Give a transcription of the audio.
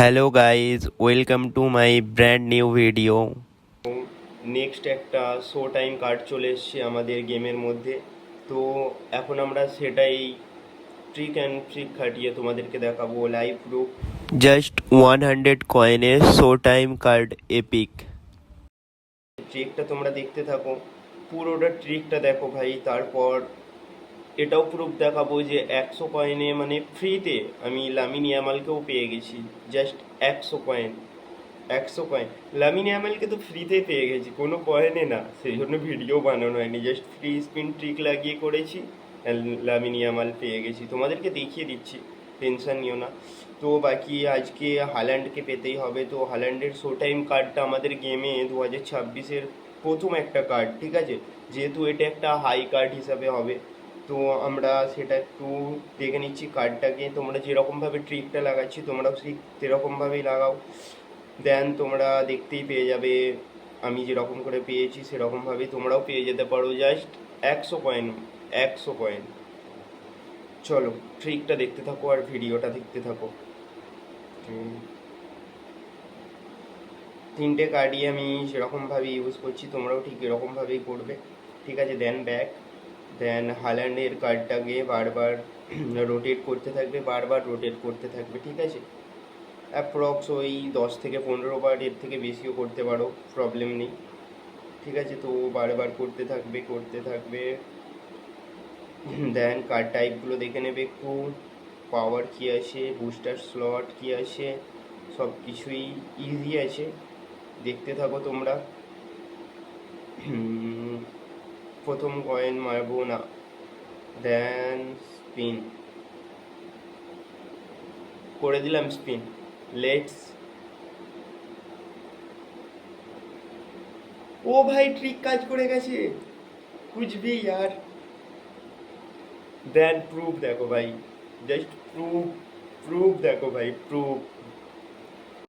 Hello guys, welcome to my brand new video. Next একটা show time card চলে এসছে আমাদের গেমের মধ্যে। তো এখন আমরা সেটাই ট্রিক অ্যান্ড ট্রিক খাটিয়ে তোমাদেরকে দেখাবো লাইভ প্রুফ। জাস্ট 100 কয়েনে শো টাইম কার্ড এপিক। ট্রিকটা তোমরা দেখতে থাকো, পুরোটা ট্রিকটা দেখো ভাই। তারপর এটাও প্রুফ দেখাবো যে 100 কয়েনে মানে ফ্রিতে আমি লামিন ইয়ামালকেও পেয়ে গেছি। Just 100 coin, 100 coin. লামিন ইয়ামালকে তো ফ্রিতে পেয়ে গেছি, কোনো কয়েনে না, সেই জন্য ভিডিও বানানো হয়নি। জাস্ট ফ্রি স্পিন ট্রিক লাগিয়ে করেছি, লামিন ইয়ামাল পেয়ে গেছি। তোমাদেরকে দেখিয়ে দিচ্ছি, টেনশন নিও না। তো বাকি আজকে হাল্যান্ডকে পেতেই হবে। তো হাল্যান্ডের শো টাইম কার্ডটা আমাদের গেমে 2026-এর প্রথম একটা কার্ড, ঠিক আছে? যেহেতু এটা একটা হাই কার্ড হিসাবে হবে, তো আমরা সেটা একটু দেখে নিচ্ছি কার্ডটাকে। তোমরা যেরকমভাবে ট্রিকটা লাগাচ্ছি তোমরাও ঠিক সেরকমভাবেই লাগাও, দেন তোমরা দেখতেই পেয়ে যাবে আমি যেরকম করে পেয়েছি সেরকমভাবেই তোমরাও পেয়ে যেতে পারো। Just 100 coin, 100 coin. চলো ট্রিকটা দেখতে থাকো আর ভিডিওটা দেখতে থাকো। তিনটে কার্ডই আমি সেরকমভাবে ইউজ করছি, তোমরাও ঠিক এরকমভাবেই করবে, ঠিক আছে? দেন ব্যাক, দেন হাল্যান্ডের কার্ডটাকে বারবার রোটেট করতে থাকবে, বারবার রোটেট করতে থাকবে, ঠিক আছে? অ্যাপ্রক্স ওই 10 থেকে 15 বার, এর থেকে বেশিও করতে পারো, প্রবলেম নেই, ঠিক আছে? তো বারবার করতে থাকবে, করতে থাকবে। দেন কার্ড টাইপগুলো দেখে নেবে একটু, পাওয়ার কী আছে, বুস্টার স্লট কী আছে, সব কিছুই ইজি আছে, দেখতে থাকো তোমরা। প্রথম কয়েন মারবো না, দেন স্পিন করে দিলাম, স্পিন। লেটস, ও ভাই ট্রিক কাজ করে গেছে, কুচবি ইয়ার। দেন প্রুফ দেখো ভাই, জাস্ট প্রুফ, প্রুফ দেখো ভাই, প্রুফ।